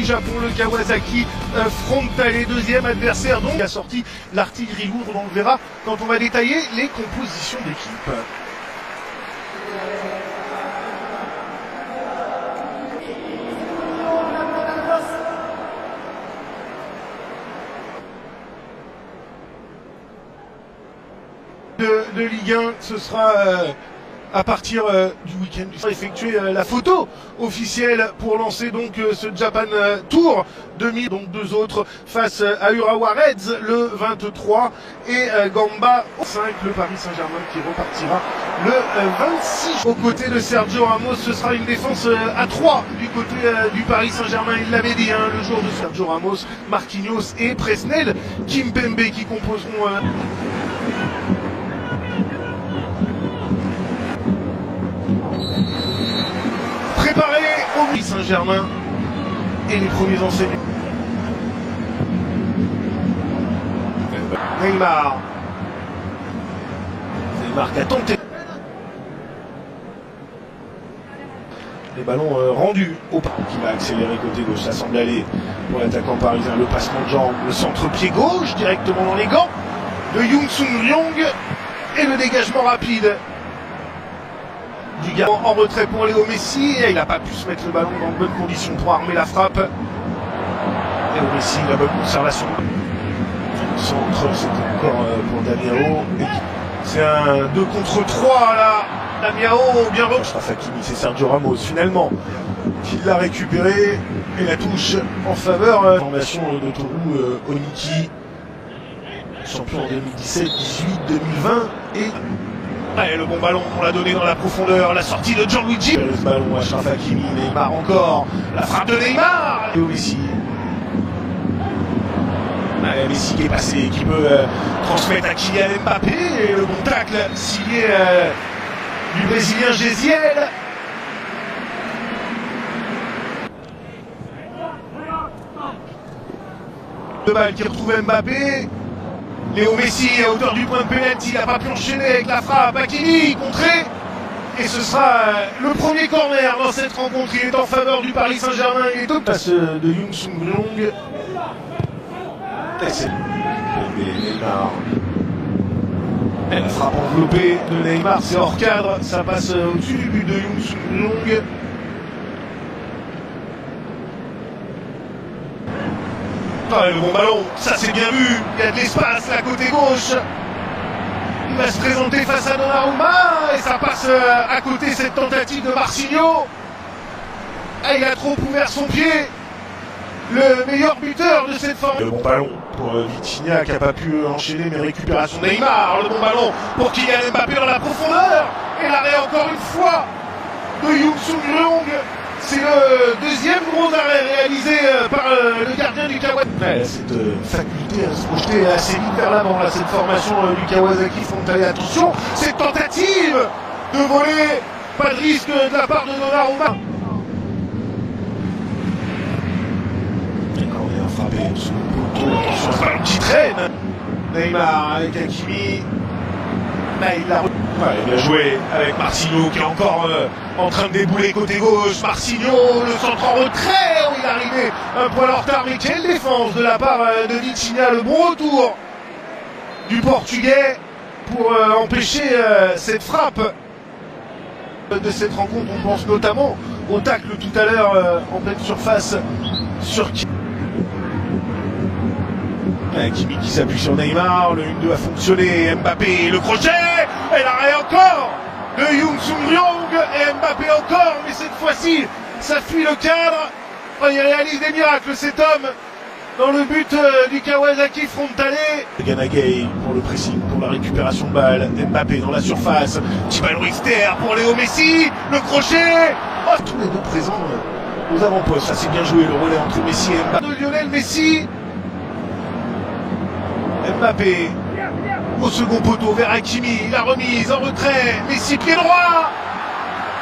déjà pour le Kawasaki Frontale, deuxième adversaire donc, qui a sorti l'artillerie lourde. On le verra quand on va détailler les compositions d'équipe. De Ligue 1, ce sera à partir du week-end. On va effectuer la photo officielle pour lancer donc ce Japan Tour 2000. Donc deux autres face à Urawa Reds le 23 et Gamba 5, le Paris Saint-Germain qui repartira le 26. Aux côtés de Sergio Ramos, ce sera une défense à 3 du côté du Paris Saint-Germain. Il l'avait dit le jour de Sergio Ramos, Marquinhos et Presnel Kimpembe qui composeront préparé au Paris Saint-Germain et les premiers enseignants. Neymar qui a tenté. Les ballons rendus au Paris qui va accélérer côté gauche. Ça semble aller pour l'attaquant parisien. Le passement de jambes, le centre-pied gauche directement dans les gants de Young Sung Ryong et le dégagement rapide du gars en retrait pour Léo Messi. Et il n'a pas pu se mettre le ballon dans de bonnes conditions pour armer la frappe. Léo Messi, la bonne conservation. Le centre, c'était encore pour Damiao. C'est un 2 contre 3 là. Damiao, bien reçu. Achraf Hakimi, c'est Sergio Ramos finalement qui l'a récupéré. Et la touche en faveur. Formation de Toru Oniki, champion en 2017, 18, 2020 et... Allez, le bon ballon, on l'a donné dans la profondeur, la sortie de Gianluigi. Le ballon, Achraf Hakimi, Neymar encore, la frappe de Neymar. Et Messi. Allez, Messi qui est passé, qui peut transmettre à Kylian Mbappé. Et le bon tacle signé du Brésilien Géziel. Le balle qui retrouve Mbappé. Léo Messi à hauteur du point de pénalty, il n'a pas pu enchaîner avec la frappe. Hakimi contré. Et ce sera le premier corner dans cette rencontre. Il est en faveur du Paris Saint-Germain. Il est au passe de Young Sung Ryong. Et c'est Neymar. Et la frappe enveloppée de Neymar, c'est hors cadre. Ça passe au-dessus du but de Young Sung Ryong. Le bon ballon, ça c'est bien vu, il y a de l'espace là côté gauche. Il va se présenter face à Donnarumma et ça passe à côté cette tentative de Marcinho. Ah, il a trop ouvert son pied. Le meilleur buteur de cette forme. Le bon ballon pour Vitinha qui n'a pas pu enchaîner, mais récupération Neymar. Le bon ballon pour Kylian Mbappé dans la profondeur. Et l'arrêt encore une fois de Young Sung Ryong. C'est le deuxième gros arrêt réalisé par le gardien du Kawasaki. Cette faculté à se projeter assez vite vers l'avant, cette formation du Kawasaki Frontale. Attention, cette tentative de voler, pas de risque de la part de Donnarumma. D'accord, il a frappé sous le poteau, attention, c'est pas un petit traîne. Neymar avec Hakimi. Il a bien joué avec Marcinho qui est encore en train de débouler côté gauche. Marcinho, le centre en retrait, il est arrivé un poil en retard, mais quelle défense de la part de Vitinha. Le bon retour du Portugais pour empêcher cette frappe de cette rencontre. On pense notamment au tacle tout à l'heure en pleine surface sur Hakimi qui s'appuie sur Neymar, le 1-2 a fonctionné, Mbappé, le crochet, et l'arrêt encore de Young Sung Ryong, et Mbappé encore, mais cette fois-ci, ça fuit le cadre. Il réalise des miracles cet homme dans le but du Kawasaki Frontale. Ganagay pour le pressing, pour la récupération de balle, Mbappé dans la surface, petit ballon externe pour Léo Messi, le crochet, tous les deux présents aux avant-postes. Ça c'est bien joué, le relais entre Messi et Mbappé. De Lionel Messi. Mbappé au second poteau vers Hakimi, la remise en retrait, Messi pied droit.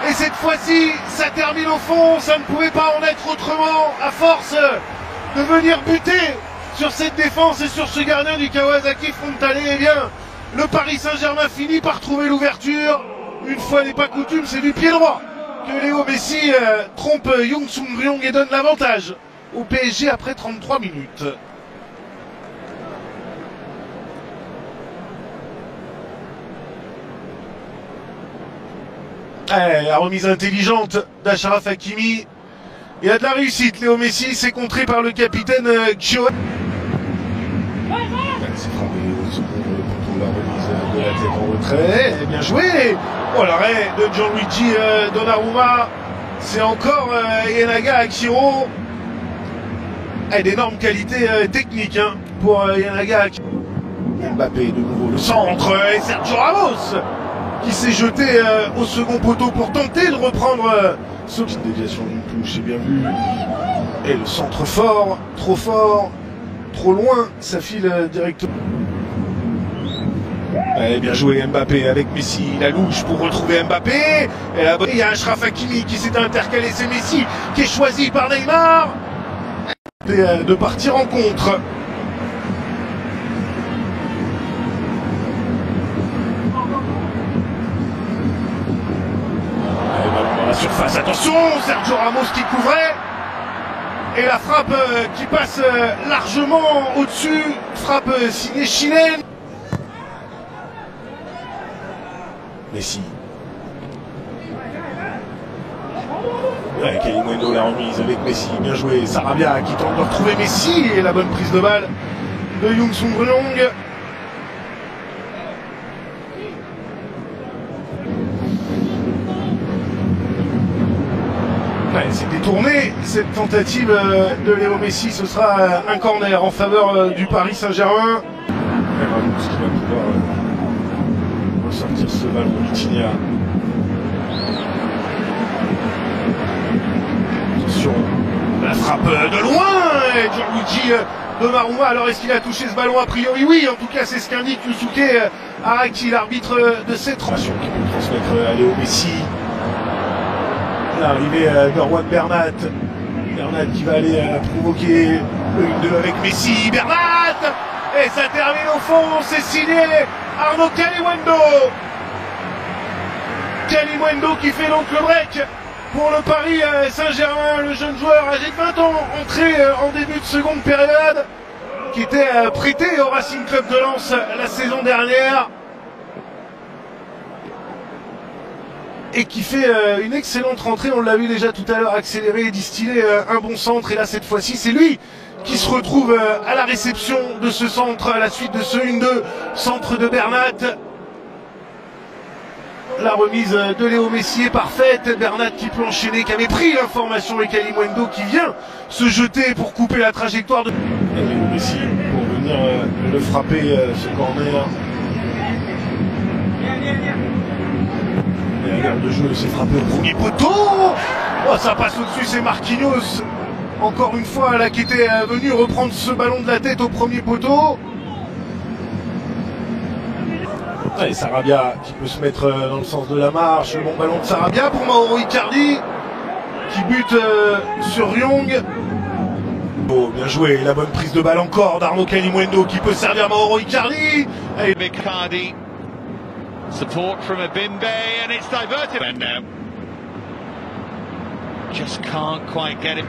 Et cette fois-ci, ça termine au fond, ça ne pouvait pas en être autrement, à force de venir buter sur cette défense et sur ce gardien du Kawasaki Frontale. Eh bien, le Paris Saint-Germain finit par trouver l'ouverture. Une fois n'est pas coutume, c'est du pied droit que Léo Messi trompe Young Sung Ryong et donne l'avantage au PSG après 33 minutes. La remise intelligente d'Achraf Hakimi. Il y a de la réussite. Léo Messi s'est contré par le capitaine Gio. C'est frappé au second poteau, la remise de la tête en retrait. Bien joué. Oh, l'arrêt de Gianluigi Donnarumma. C'est encore Yenaga Akiro. D'énormes qualités techniques hein, pour Yenaga Akiro. Mbappé de nouveau le centre et Sergio Ramos qui s'est jeté au second poteau pour tenter de reprendre ce petite déviation d'une touche, c'est bien vu. Et le centre fort, trop loin, ça file directement. Allez, bien joué Mbappé avec Messi, la louche pour retrouver Mbappé. Et là, il y a Achraf Hakimi qui s'est intercalé, c'est Messi qui est choisi par Neymar. Et de partir en contre. Surface, attention, Sergio Ramos qui couvrait et la frappe qui passe largement au-dessus, frappe signée chilène. Messi. Kalimundo la remise avec Messi, bien joué. Sarabia qui tente de retrouver Messi et la bonne prise de balle de Young-Sung Ryong. C'est détourné cette tentative de Léo Messi, ce sera un corner en faveur du Paris Saint-Germain. Ramos qui va pouvoir ressortir ce ballon de Vitinha. Attention, la frappe de loin et Gianluigi Donnarumma. Alors est-ce qu'il a touché ce ballon? A priori oui, en tout cas c'est ce qu'indique Yusuke Araki, l'arbitre de cette transaction qui peut transmettre à Léo Messi. L'arrivée d'Orwan Bernat. Bernat qui va aller provoquer le 1-2 avec Messi. Bernat! Et ça termine au fond, c'est signé Arnaud Kalimundo. Kalimundo qui fait donc le break pour le Paris Saint-Germain, le jeune joueur âgé de 20 ans, entré en début de seconde période, qui était prêté au Racing Club de Lens la saison dernière. Et qui fait une excellente rentrée, on l'a vu déjà tout à l'heure, accéléré et distiller un bon centre. Et là, cette fois-ci, c'est lui qui se retrouve à la réception de ce centre, à la suite de ce 1-2, centre de Bernat. La remise de Léo Messi est parfaite. Bernat qui peut enchaîner, qui avait pris l'information, et Kalimundo qui vient se jeter pour couper la trajectoire de Léo Messi pour venir le frapper, ce corner. La garde de jeu s'est frappé au premier poteau. Oh, ça passe au-dessus, c'est Marquinhos. Encore une fois, là, qui était venu reprendre ce ballon de la tête au premier poteau. Et Sarabia qui peut se mettre dans le sens de la marche. Le bon ballon de Sarabia pour Mauro Icardi qui bute sur Ryong. Oh, bien joué, la bonne prise de balle encore d'Arnaud Kalimundo qui peut servir Mauro Icardi. Et Icardi. Support from Abimbe and it's diverted. And now just can't quite get it.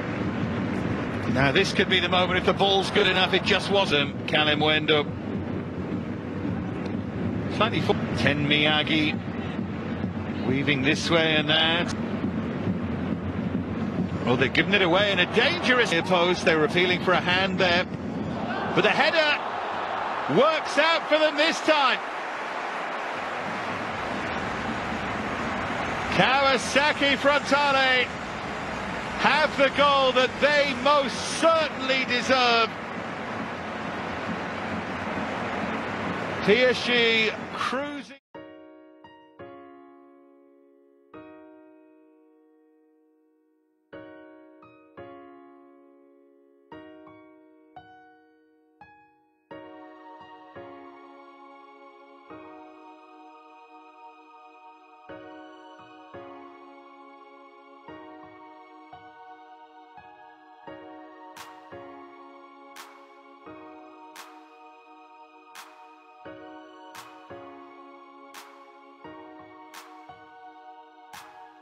Now this could be the moment if the ball's good enough. It just wasn't. Kalimundo. Slightly for Ten Miyagi weaving this way and that. Oh, they've given it away in a dangerous post. They were appealing for a hand there, but the header works out for them this time. Kawasaki Frontale have the goal that they most certainly deserve. PSG cruising.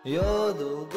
Yo do